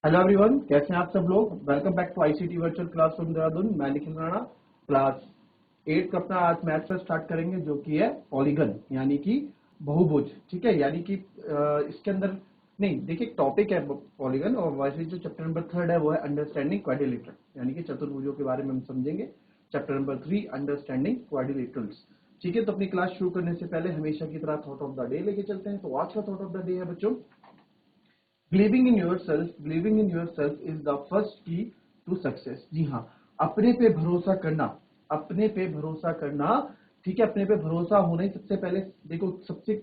Hello everyone, कैसे हैं आप सब लोग। Welcome back to ICT virtual classroom Dehradun. मैं निखिल राणा, क्लास 8 का अपना आज मैथ से स्टार्ट करेंगे, जो कि है पॉलीगन यानी कि बहुभुज। ठीक है, यानी कि इसके अंदर नहीं, देखिए टॉपिक है पॉलीगन, और वैसे जो चैप्टर नंबर 3 है वो है अंडरस्टैंडिंग क्वाड्रिलेटरल, यानी कि चतुर्भुजों के बारे में हम समझेंगे। Chapter number 3 understanding quadrilaterals. ठीक है, तो अपनी क्लास शुरू करने से पहले हमेशा की तरह थॉट ऑफ द डे लेके चलते हैं। तो आज का थॉट ऑफ द डे है बच्चों, believing in yourself is the first की टू सक्सेस। जी हाँ, अपने पे भरोसा करना, अपने पे भरोसा करना। ठीक है, अपने पे भरोसा होना ही सबसे पहले, देखो सबसे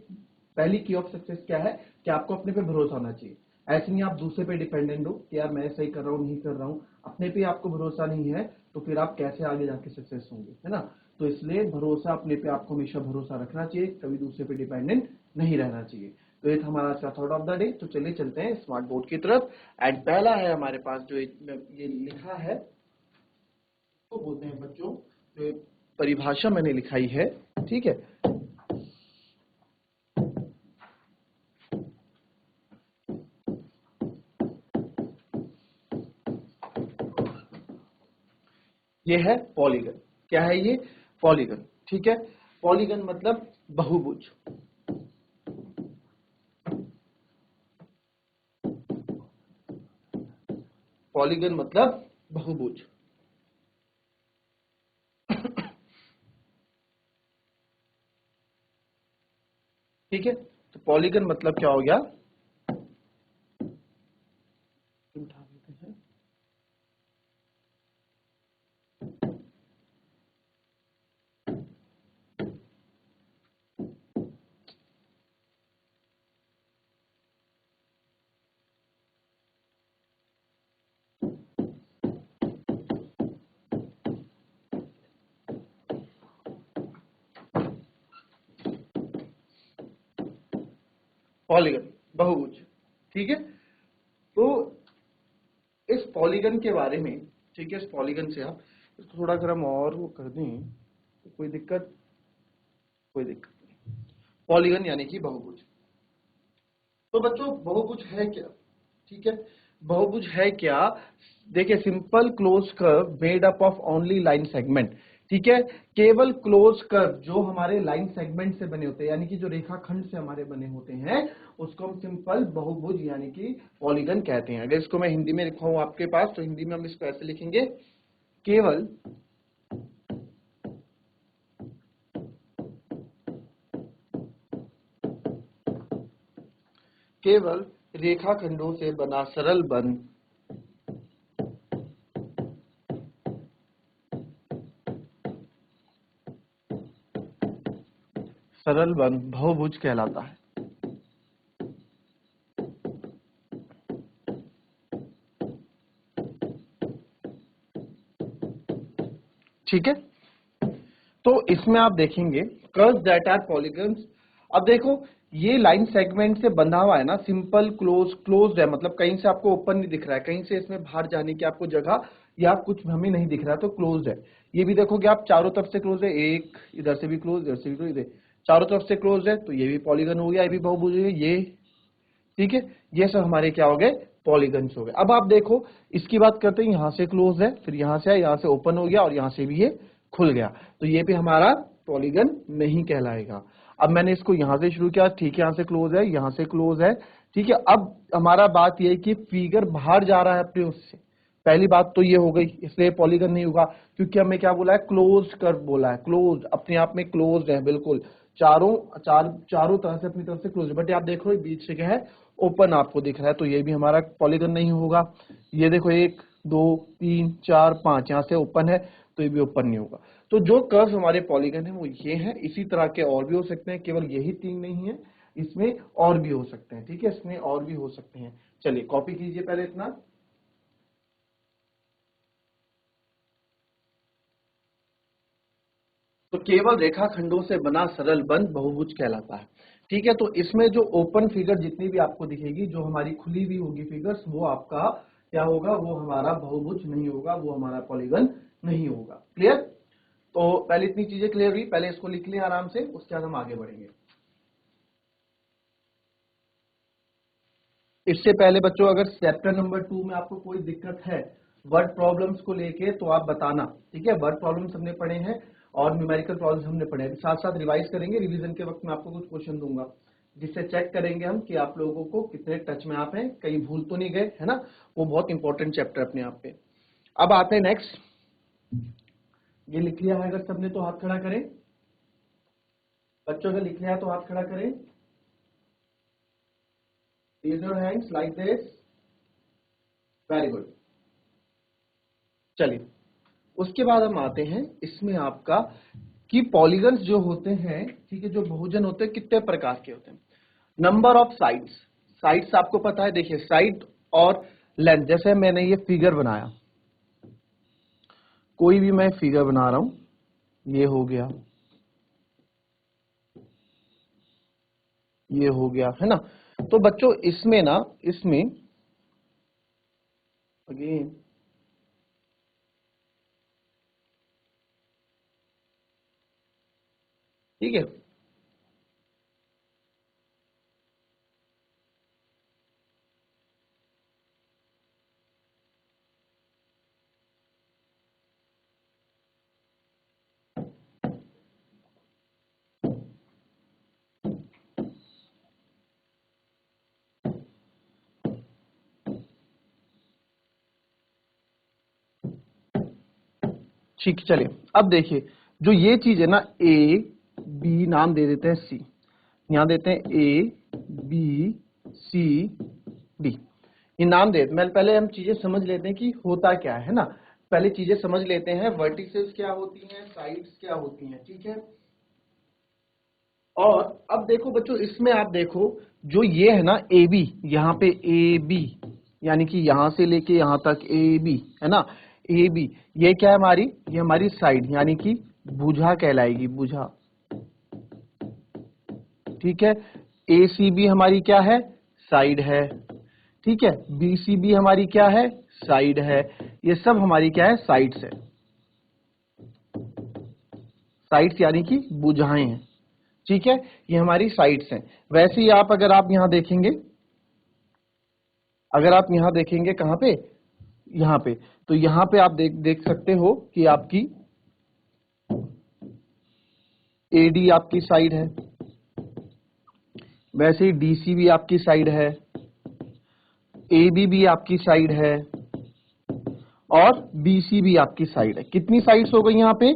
पहली की ऑफ सक्सेस क्या है कि आपको अपने पे भरोसा होना चाहिए। ऐसे नहीं आप दूसरे पे डिपेंडेंट हो कि यार मैं सही कर रहा हूँ नहीं कर रहा हूँ। अपने पे आपको भरोसा नहीं है तो फिर आप कैसे आगे जाके सक्सेस होंगे, है ना। तो इसलिए भरोसा, अपने पे आपको हमेशा भरोसा रखना चाहिए, कभी दूसरे पे डिपेंडेंट नहीं रहना चाहिए। तो ये था हमारा आज का थॉट ऑफ द डे। तो चलिए चलते हैं स्मार्ट बोर्ड की तरफ। एंड पहला है हमारे पास जो ये लिखा है, तो बोलते हैं बच्चों, जो परिभाषा मैंने लिखाई है, ठीक है। ये है पॉलीगन। क्या है ये? पॉलीगन। ठीक है, पॉलीगन मतलब बहुभुज। पॉलीगन मतलब बहुभुज। ठीक है, तो पॉलीगन मतलब क्या हो गया? उठा देते हैं। पॉलीगन, बहुभुज। ठीक है, तो इस पॉलीगन के बारे में, ठीक है, इस पॉलीगन से आप इसको थोड़ा अगर हम और वो कर दें तो कोई दिक्कत नहीं। पॉलीगन यानी कि बहुभुज। तो बच्चों बहुभुज है क्या? ठीक है, बहुभुज है क्या? देखिए, simple close curve made up of only line segment. ठीक है, केवल क्लोज कर्व जो हमारे लाइन सेगमेंट से बने होते हैं, यानी कि जो रेखाखंड से हमारे बने होते हैं, उसको हम सिंपल बहुभुज यानी कि पॉलीगन कहते हैं। अगर इसको मैं हिंदी में लिखा हूं आपके पास, तो हिंदी में हम इसको ऐसे लिखेंगे, केवल केवल रेखाखंडों से बना सरल बन बहुभुज कहलाता है। ठीक है, तो इसमें आप देखेंगे कर्व्स दैट आर पॉलीगन्स। अब देखो, ये लाइन सेगमेंट से बंधा हुआ है ना, सिंपल क्लोज्ड है, मतलब कहीं से आपको ओपन नहीं दिख रहा है, कहीं से इसमें बाहर जाने की आपको जगह या कुछ हमें नहीं दिख रहा है, तो क्लोज्ड है। ये भी देखोगे आप, चारों तरफ से क्लोज है, एक इधर से भी क्लोज, इधर से भी क्लोज, चारों तरफ से क्लोज है, तो ये भी पॉलीगन हो गया, ये भी बहुभुज है ये। ठीक है, ये सब हमारे क्या हो गए? पॉलीगन्स हो गए। अब आप देखो, इसकी बात करते हैं, यहां से क्लोज है, फिर यहां से यहां से ओपन हो गया, और यहां से भी ये खुल गया, तो ये भी हमारा पॉलीगन नहीं कहलाएगा। अब मैंने इसको यहां से शुरू किया, ठीक है, यहां से क्लोज है, यहां से क्लोज है। ठीक है, अब हमारा बात यह है कि फिगर बाहर जा रहा है अपने उससे। पहली बात तो ये हो गई, इसलिए पॉलीगन नहीं होगा, क्योंकि हमें क्या बोला है? क्लोज कर्व बोला है। क्लोज अपने आप में क्लोज है, बिल्कुल चारों तरह से अपनी तरफ से क्लोज है। बट आप देख रहे हो बीच से क्या है? ओपन आपको दिख रहा है, तो ये भी हमारा पॉलीगन नहीं होगा। ये देखो, 1 2 3 4 5, यहां से ओपन है, तो ये भी ओपन नहीं होगा। तो जो कर्व हमारे पॉलीगन है वो ये है। इसी तरह के और भी हो सकते हैं, केवल यही 3 नहीं है, इसमें और भी हो सकते हैं। ठीक है, इसमें और भी हो सकते हैं। चलिए कॉपी कीजिए पहले इतना। तो केवल रेखाखंडों से बना सरल बंध बहुभुज कहलाता है। ठीक है, तो इसमें जो ओपन फिगर जितनी भी आपको दिखेगी, जो हमारी खुली हुई होगी फिगर्स, वो आपका क्या होगा? वो हमारा बहुभुज नहीं होगा, वो हमारा पॉलीगन नहीं होगा। क्लियर? तो पहले इतनी चीजें क्लियर हुई, पहले इसको लिख लें आराम से, उसके बाद हम आगे बढ़ेंगे। इससे पहले बच्चों अगर चैप्टर नंबर 2 में आपको कोई दिक्कत है वर्ड प्रॉब्लम्स को लेके तो आप बताना, ठीक है। वर्ड प्रॉब्लम्स हमने पढ़े हैं और न्यूमेरिकल प्रॉब्लम्स हमने पढ़े हैं, साथ साथ रिवाइज करेंगे। रिवीजन के वक्त में आपको कुछ क्वेश्चन दूंगा जिससे चेक करेंगे हम कि आप लोगों को कितने टच में आप हैं, कहीं भूल तो नहीं गए, है ना। वो बहुत इंपॉर्टेंट चैप्टर अपने आप पे। अब आते हैं नेक्स्ट। ये लिख लिया है अगर सबने तो हाथ खड़ा करें। बच्चों अगर लिख लिया है तो हाथ खड़ा करें। Raise your hands like this. Very good. चलिए उसके बाद हम आते हैं इसमें आपका कि पॉलीगन्स जो होते हैं, ठीक है, जो बहुभुज होते हैं कितने प्रकार के होते हैं। नंबर ऑफ साइड्स, साइड्स आपको पता है, देखिए साइड और लेंथ। जैसे मैंने ये फिगर बनाया, कोई भी मैं फिगर बना रहा हूं, ये हो गया, ये हो गया, है ना। तो बच्चों इसमें ना, इसमें अगेन ठीक है, ठीक। चलिए अब देखिए जो ये चीज है ना, ए बी नाम दे देते हैं, सी यहां देते हैं, ए बी सी डी, ये नाम दे। मैं पहले हम चीजें समझ लेते हैं कि होता क्या है ना। पहले चीजें समझ लेते हैं, वर्टिसेस क्या होती हैं, साइड्स क्या होती हैं, ठीक है। और अब देखो बच्चों इसमें आप देखो जो ये है ना ए बी, यहाँ पे ए बी यानी कि यहां से लेके यहां तक ए बी, है ना, ए बी, ये क्या है हमारी, ये हमारी साइड यानी कि भुजा कहलाएगी, भुजा, ठीक है। ए सी बी हमारी क्या है, साइड है, ठीक है। बी सी बी हमारी क्या है, साइड है। ये सब हमारी क्या है, साइड्स है। साइड्स यानी कि भुजाएं हैं, ठीक है, ये हमारी साइड्स हैं। वैसे ही आप अगर आप यहां देखेंगे, अगर आप यहां देखेंगे कहां पे, यहां पे, तो यहां पे आप देख सकते हो कि आपकी एडी आपकी साइड है, वैसे ही डीसी भी आपकी साइड है, एबी भी आपकी साइड है और बीसी भी आपकी साइड है। कितनी साइड्स हो गई यहाँ पे,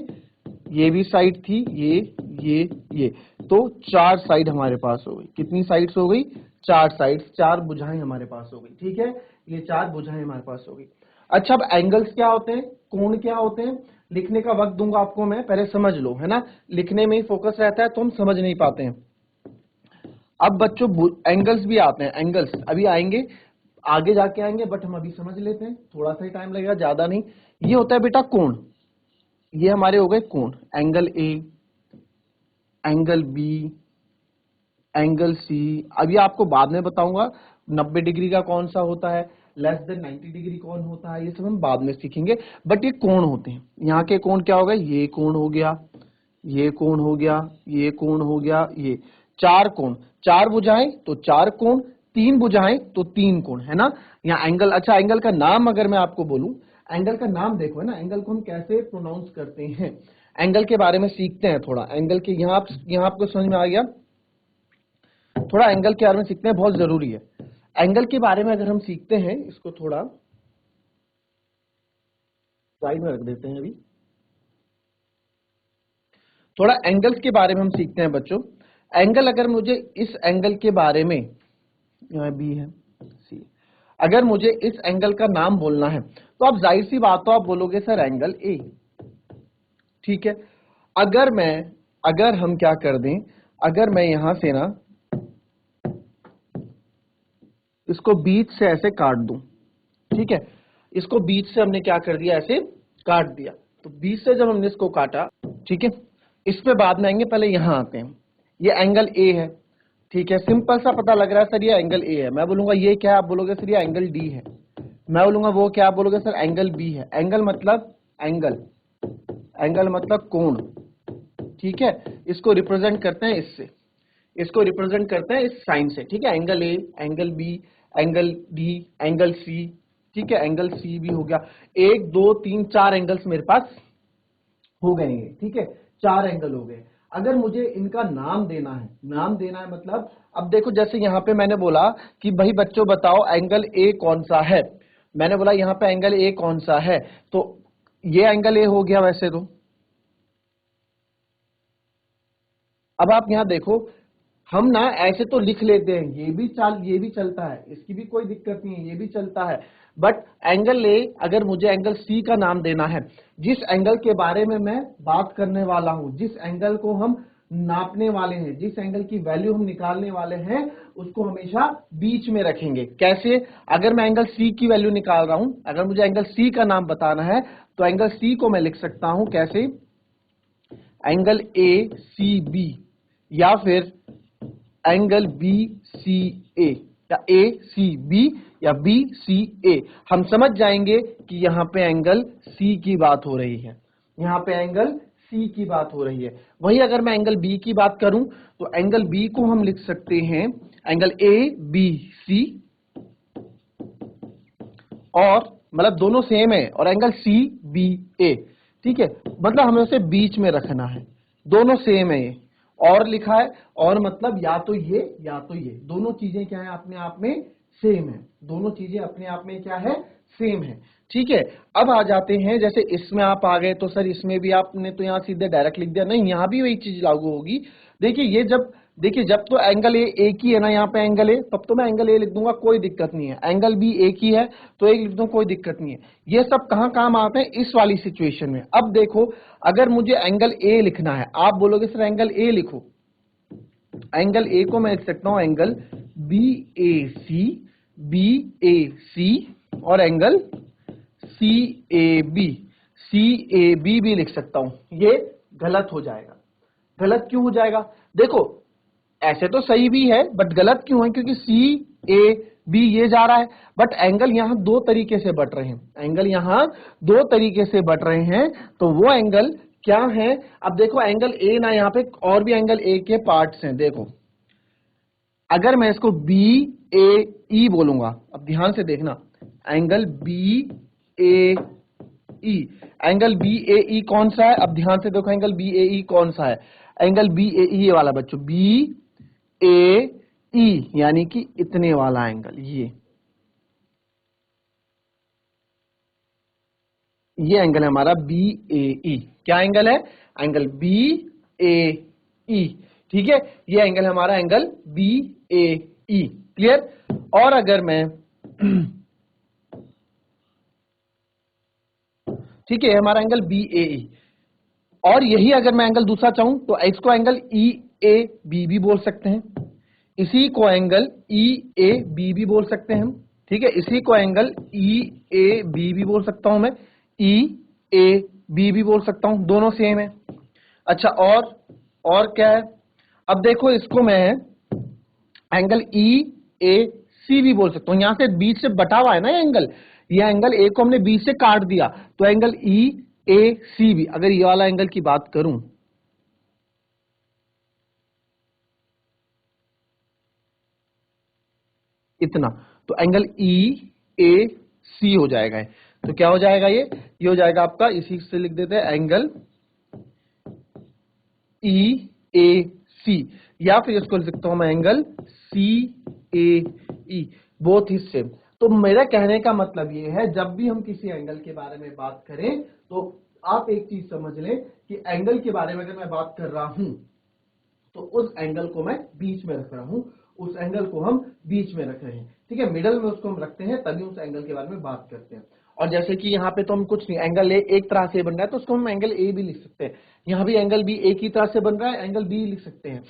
ये भी साइड थी, ये, तो 4 साइड हमारे पास हो गई। कितनी साइड्स हो गई, 4 साइड्स, 4 भुजाएं हमारे पास हो गई, ठीक है। ये 4 भुजाएं हमारे पास हो गई। अच्छा अब एंगल्स क्या होते हैं, कोण क्या होते हैं, लिखने का वक्त दूंगा आपको मैं, पहले समझ लो, है ना। लिखने में ही फोकस रहता है तो हम समझ नहीं पाते हैं। अब बच्चों एंगल्स भी आते हैं, एंगल्स अभी आएंगे, आगे जाके आएंगे, बट हम अभी समझ लेते हैं, थोड़ा सा ही टाइम लगेगा, ज्यादा नहीं। ये होता है बेटा कोण, ये हमारे हो गए कोण, angle A, angle B, angle C. अभी आपको बाद में बताऊंगा 90 डिग्री का कौन सा होता है, लेस देन 90 डिग्री कौन होता है, ये सब हम बाद में सीखेंगे। बट ये कोण होते हैं, यहाँ के कोण क्या हो गए, ये कोण हो गया, ये कोण हो गया, ये कोण हो गया, ये 4 कोण, 4 भुजाएं तो 4 कोण, 3 भुजाएं तो 3 कोण, है ना। यहाँ एंगल, अच्छा एंगल का नाम अगर मैं आपको बोलूं, एंगल का नाम देखो, है ना, एंगल को हम कैसे प्रोनाउंस करते हैं, एंगल के बारे में सीखते हैं थोड़ा। एंगल के यहाँ आपको समझ में आ गया, थोड़ा एंगल के बारे में सीखते हैं, बहुत जरूरी है। एंगल के बारे में अगर हम सीखते हैं, इसको थोड़ा साइड में रख देते हैं अभी, थोड़ा एंगल्स के बारे में हम सीखते हैं बच्चों। एंगल, अगर मुझे इस एंगल के बारे में, यहाँ बी है, सी, अगर मुझे इस एंगल का नाम बोलना है तो आप जाहिर सी बात, तो आप बोलोगे सर एंगल ए, ठीक है। अगर हम क्या कर दें, अगर मैं यहां से ना इसको बीच से ऐसे काट दूं, ठीक है, इसको बीच से हमने क्या कर दिया, ऐसे काट दिया, तो बीच से जब हमने इसको काटा, ठीक है, इस पे बाद में आएंगे, पहले यहां आते हैं। ये एंगल ए है, ठीक है, सिंपल सा पता लग रहा है सर ये एंगल ए है। मैं बोलूंगा ये क्या है, आप बोलोगे सर ये एंगल डी है। मैं बोलूंगा वो क्या, आप बोलोगे सर एंगल बी है। एंगल मतलब एंगल, एंगल मतलब कोण, ठीक है। इसको रिप्रेजेंट करते हैं इससे, इसको रिप्रेजेंट करते हैं इस साइन से, ठीक है। Angle A, angle B, angle D, angle C, ठीक है, एंगल सी भी हो गया। 1 2 3 4 एंगल्स मेरे पास हो गए हैं, ठीक है, 4 एंगल हो गए। अगर मुझे इनका नाम देना है, नाम देना है मतलब अब देखो जैसे यहां पे मैंने बोला कि भाई बच्चों बताओ एंगल ए कौन सा है, मैंने बोला यहां पे एंगल ए कौन सा है, तो ये एंगल ए हो गया वैसे तो। अब आप यहां देखो, हम ना ऐसे तो लिख लेते हैं, ये भी चलता है, इसकी भी कोई दिक्कत नहीं है, ये भी चलता है, बट एंगल ए अगर मुझे एंगल सी का नाम देना है, जिस एंगल के बारे में मैं बात करने वाला हूं, जिस एंगल को हम नापने वाले हैं, जिस एंगल की वैल्यू हम निकालने वाले हैं, उसको हमेशा बीच में रखेंगे। कैसे? अगर मैं एंगल सी की वैल्यू निकाल रहा हूं, अगर मुझे एंगल सी का नाम बताना है, तो एंगल सी को मैं लिख सकता हूं कैसे, एंगल ए सी बी, या फिर एंगल बी सी ए, या ए सी बी, या बी सी ए। हम समझ जाएंगे कि यहां पे एंगल सी की बात हो रही है, यहां पे एंगल सी की बात हो रही है। वही अगर मैं एंगल बी की बात करूं, तो एंगल बी को हम लिख सकते हैं एंगल ए बी सी, और मतलब दोनों सेम है, और एंगल सी बी ए, ठीक है, मतलब हमें उसे बीच में रखना है, दोनों सेम है ये, और लिखा है, और मतलब या तो ये या तो ये, दोनों चीजें क्या है अपने आप में सेम है, दोनों चीजें अपने आप में क्या है, सेम है, ठीक है। अब आ जाते हैं, जैसे इसमें आप आ गए तो सर इसमें भी आपने तो यहां सीधे डायरेक्ट लिख दिया, नहीं यहां भी वही चीज लागू होगी। देखिए ये जब, देखिए जब तो एंगल ए एक ही है ना, यहाँ पे एंगल ए, तब तो मैं एंगल ए लिख दूंगा, कोई दिक्कत नहीं है। एंगल बी एक ही है तो एक लिख दूं, कोई दिक्कत नहीं है। ये सब कहां काम आते हैं, इस वाली सिचुएशन में। अब देखो अगर मुझे एंगल ए लिखना है, आप बोलोगे सर एंगल ए लिखो, एंगल ए को मैं लिख सकता हूं angle B A C, B A C, और angle C A B, C A B भी लिख सकता हूं। ये गलत हो जाएगा। गलत क्यों हो जाएगा? देखो ऐसे तो सही भी है, बट गलत क्यों है, क्योंकि सी ए बी ये जा रहा है, बट एंगल यहां दो तरीके से बढ़ रहे हैं, एंगल यहां दो तरीके से बढ़ रहे हैं, तो वो एंगल क्या है? अब देखो एंगल ए ना, यहां पे और भी एंगल ए के पार्ट्स हैं। देखो अगर मैं इसको बी ए ई बोलूंगा, अब ध्यान से देखना, एंगल बी ए ई, एंगल बी ए ई कौन सा है? अब ध्यान से देखो एंगल बी ए ई कौन सा है, एंगल बी ए ई ये वाला बच्चों, बी ए ई, यानी कि इतने वाला एंगल, ये एंगल है हमारा बी ए ई। क्या एंगल है? एंगल बी ए ई, ठीक है, ये एंगल है हमारा एंगल बी ए ई। क्लियर? और अगर मैं ठीक है, हमारा एंगल बी ए ई, और यही अगर मैं एंगल दूसरा चाहूं तो इसको एंगल ई ए बी भी बोल सकते हैं, इसी को एंगल ई ए बी भी बोल सकते हैं हम, ठीक है, इसी को एंगल ई ए बी भी बोल सकता हूं मैं, ई ए बी भी बोल सकता हूं, दोनों सेम है। अच्छा और क्या है? अब देखो इसको मैं एंगल ई ए सी भी बोल सकता हूं, यहां से बीच से बटा हुआ है ना ये एंगल ए को हमने बीच से काट दिया, तो एंगल ई ए सी भी, अगर ये वाला एंगल की बात करूं, इतना, तो एंगल ई ए सी हो जाएगा ये। तो क्या हो जाएगा ये हो जाएगा आपका, इसी से लिख देते हैं एंगल ई ए सी, या फिर इसको लिख सकता हूं मैं एंगल सी ए ई, बोथ ही सेम। तो मेरा कहने का मतलब ये है, जब भी हम किसी एंगल के बारे में बात करें, तो आप एक चीज समझ लें कि एंगल के बारे में अगर मैं बात कर रहा हूं, तो उस एंगल को मैं बीच में रख रहा हूं, उस एंगल को हम बीच में रख रहे हैं, ठीक है, मिडल में उसको हम रखते हैं, तभी उस एंगल के बारे में बात करते हैं। और जैसे कि यहाँ पे तो हम कुछ नहीं, एंगल ए एक तरह से बन रहा है तो उसको हम एंगल ए भी लिख सकते हैं, यहाँ भी एंगल बी एक ही तरह से बन रहा है, एंगल बी लिख सकते हैं,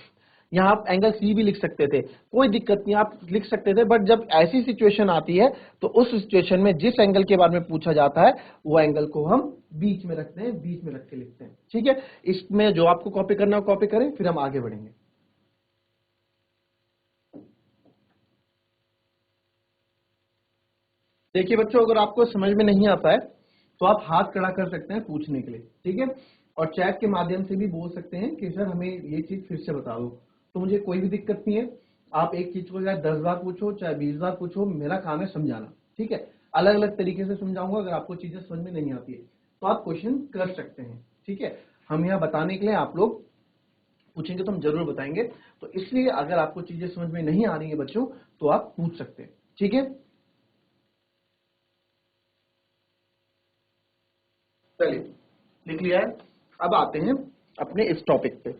यहाँ आप एंगल सी भी लिख सकते थे, कोई दिक्कत नहीं, आप लिख सकते थे। बट जब ऐसी सिचुएशन आती है, तो उस सिचुएशन में जिस एंगल के बारे में पूछा जाता है, वो एंगल को हम बीच में रखते हैं, बीच में रख के लिखते हैं, ठीक है। इसमें जो आपको कॉपी करना है कॉपी करें, फिर हम आगे बढ़ेंगे। देखिए बच्चों, अगर आपको समझ में नहीं आता है तो आप हाथ खड़ा कर सकते हैं पूछने के लिए, ठीक है, और चैट के माध्यम से भी बोल सकते हैं कि सर हमें ये चीज फिर से बता दो, तो मुझे कोई भी दिक्कत नहीं है। आप एक चीज को चाहे 10 बार पूछो चाहे 20 बार पूछो, मेरा काम है समझाना, ठीक है। अलग अलग तरीके से समझाऊंगा, अगर आपको चीजें समझ में नहीं आती है तो आप क्वेश्चन कर सकते हैं, ठीक है। हम यहाँ बताने के लिए, आप लोग पूछेंगे तो हम जरूर बताएंगे, तो इसलिए अगर आपको चीजें समझ में नहीं आ रही है बच्चों तो आप पूछ सकते हैं, ठीक है। चलिए, लिख लिया है। अब आते हैं अपने इस टॉपिक पे।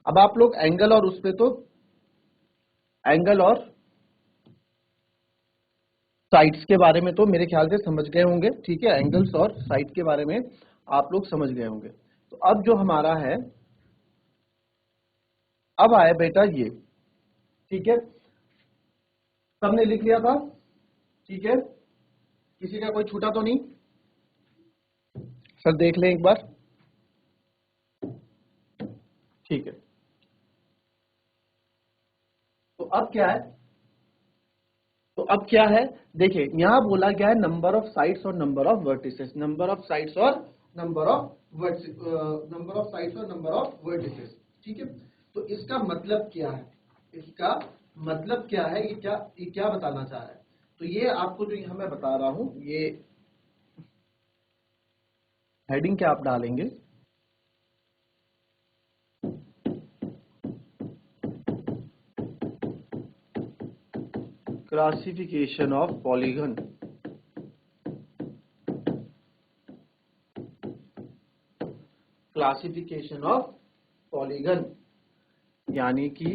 अब आप लोग एंगल और उस पे तो एंगल और साइड्स के बारे में तो मेरे ख्याल से समझ गए होंगे, ठीक है। एंगल्स और साइड के बारे में आप लोग समझ गए होंगे। तो अब जो हमारा है, अब आया बेटा ये, ठीक है। सबने लिख लिया था, ठीक है। किसी का कोई छूटा तो नहीं? सर देख लें एक बार, ठीक है। तो अब क्या है, तो अब क्या है, देखिए यहां बोला गया है नंबर ऑफ साइड्स और number of vertices, number of sides और नंबर ऑफ वर्टिसेस, ठीक है। तो इसका मतलब क्या है, इसका मतलब क्या है, ये क्या बताना चाह रहा है। तो ये आपको जो यहां मैं बता रहा हूं, ये हेडिंग क्या आप डालेंगे, classification of polygon, classification of polygon, यानी कि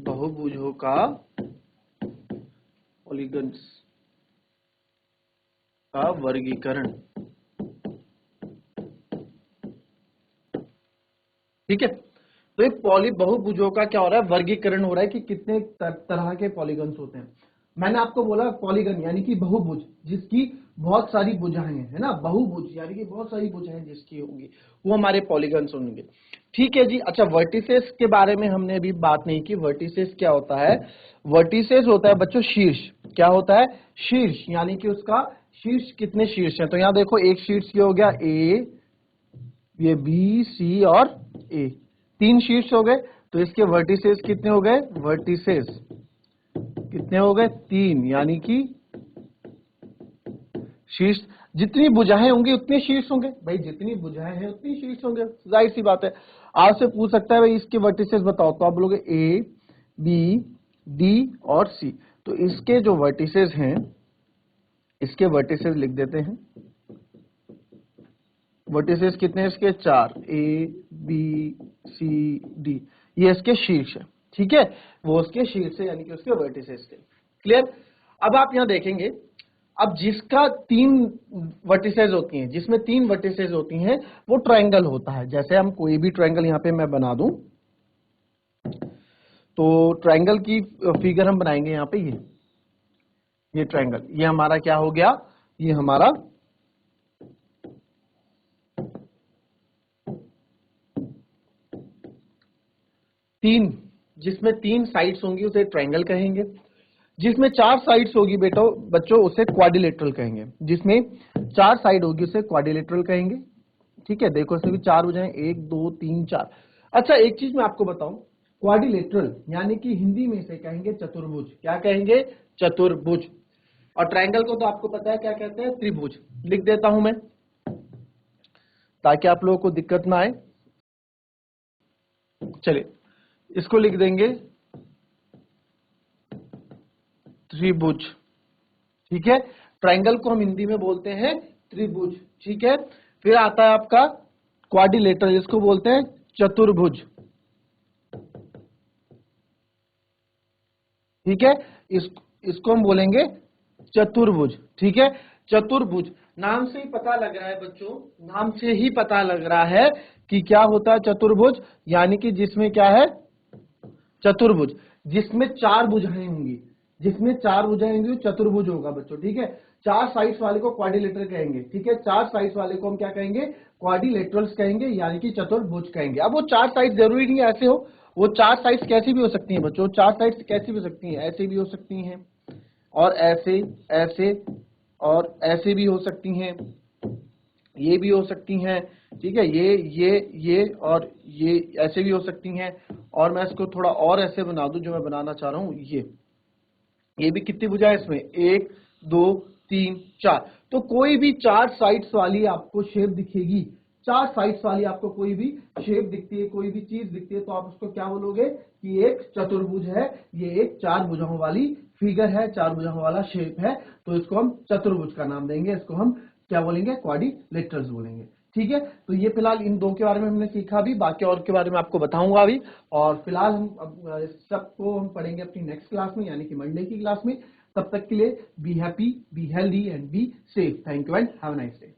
बहुभुजों का, पॉलीगन्स का वर्गीकरण, ठीक है। तो एक बहुभुजों का क्या हो रहा है, वर्गीकरण हो रहा है कि कितने तरह के पॉलीगन्स होते हैं। मैंने आपको बोला पॉलीगन यानी कि बहुभुज जिसकी बहुत सारी भुजाएं हैं, है ना। बहुभुज यानी कि बहुत सारी भुजाएं जिसकी होंगी, वो हमारे पॉलीगन्स होंगे, ठीक है जी। अच्छा, वर्टिसेस के बारे में हमने अभी बात नहीं की। वर्टिसेस क्या होता है, वर्टिसेस होता है बच्चों शीर्ष। क्या होता है, शीर्ष, यानी कि उसका शीर्ष, कितने शीर्ष है। तो यहाँ देखो एक शीर्ष ये हो गया ए, ये बी सी और ए, तीन शीर्ष हो गए। तो इसके वर्टिसेस कितने हो गए, वर्टिसेस कितने हो गए, तीन, यानी कि शीर्ष, जितनी भुजाएं होंगी उतने शीर्ष होंगे भाई, जितनी भुजाएं हैं उतनी शीर्ष होंगे, जाहिर सी बात है। आपसे पूछ सकता है भाई इसके वर्टिसेस बताओ, तो आप बोलोगे ए बी डी और सी। तो इसके जो वर्टिसेस हैं, इसके वर्टिसेस लिख देते हैं। वर्टिसेस कितने हैं इसके, चार, ए बी सी डी, ये इसके शीर्ष है, ठीक है। वो उसके शीर्ष है, यानी कि उसके वर्टिसेस थे, क्लियर। अब आप यहां देखेंगे, अब जिसका तीन वर्टिसेस होती हैं, जिसमें तीन वर्टिसेस होती हैं, वो ट्रायंगल होता है। जैसे हम कोई भी ट्रायंगल यहां पे मैं बना दूं, तो ट्रायंगल की फिगर हम बनाएंगे यहां पे, ये ट्रायंगल, ये हमारा क्या हो गया, ये हमारा तीन, जिसमें तीन साइड्स होंगी उसे ट्रायंगल कहेंगे। जिसमें चार साइड्स होगी बेटा बच्चों उसे क्वाड्रिलेटरल कहेंगे। जिसमें चार साइड होगी उसे क्वाड्रिलेटरल कहेंगे, ठीक है। देखो इसमें भी चार हो जाए, एक दो तीन चार। अच्छा एक चीज मैं आपको बताऊं, क्वाड्रिलेटरल यानी कि हिंदी में इसे कहेंगे चतुर्भुज। क्या कहेंगे, चतुर्भुज। और ट्रायंगल को तो आपको पता है क्या कहते हैं, त्रिभुज। लिख देता हूं मैं ताकि आप लोगों को दिक्कत ना आए। चलिए इसको लिख देंगे त्रिभुज, ठीक है। ट्रायंगल को हम हिंदी में बोलते हैं त्रिभुज, ठीक है। फिर आता है आपका क्वाड्रिलेटरल, इसको बोलते हैं चतुर्भुज, ठीक है। इसको हम बोलेंगे चतुर्भुज, ठीक है। चतुर्भुज, नाम से ही पता लग रहा है बच्चों, नाम से ही पता लग रहा है कि क्या होता है चतुर्भुज, यानी कि जिसमें क्या है, चतुर्भुज, जिसमें चार भुजाएं होंगी, जिसमें चार भुजाएं होंगी चतुर्भुज होगा बच्चों, ठीक है। चार साइड्स वाले को क्वाड्रिलेटरल कहेंगे, ठीक है। चार साइड्स वाले को हम क्या कहेंगे, क्वाड्रिलेटरल्स कहेंगे, यानी कि चतुर्भुज कहेंगे। अब वो चार साइड जरूरी नहीं ऐसे हो, वो चार साइड्स कैसी भी हो सकती हैं बच्चों, चार साइड्स कैसी भी हो सकती हैं, ऐसे भी हो सकती हैं और ऐसे, ऐसे और ऐसे भी हो सकती हैं, ये भी हो सकती हैं, ठीक है, ये और ये ऐसे भी हो सकती हैं, और मैं इसको थोड़ा और ऐसे बना दूं जो मैं बनाना चाह रहा हूं, ये भी कितनी भुजा है इसमें, 1 2 3 4। तो कोई भी 4 साइड्स वाली आपको शेप दिखेगी, 4 साइड्स वाली आपको कोई भी शेप दिखती है, कोई भी चीज दिखती है, तो आप उसको क्या बोलोगे कि एक चतुर्भुज है, ये एक 4 भुजाओं वाली फिगर है, 4 भुजाओं वाला शेप है, तो इसको हम चतुर्भुज का नाम देंगे, इसको हम क्या बोलेंगे, क्वाड्रिलेटरल्स बोलेंगे। ठीक है, तो ये फिलहाल इन दो के बारे में हमने सीखा भी, बाकी और के बारे में आपको बताऊंगा अभी। और फिलहाल हम सबको हम पढ़ेंगे अपनी नेक्स्ट क्लास में, यानी कि मंडे की क्लास में। तब तक के लिए be happy, be healthy and be safe. Thank you and have a nice day.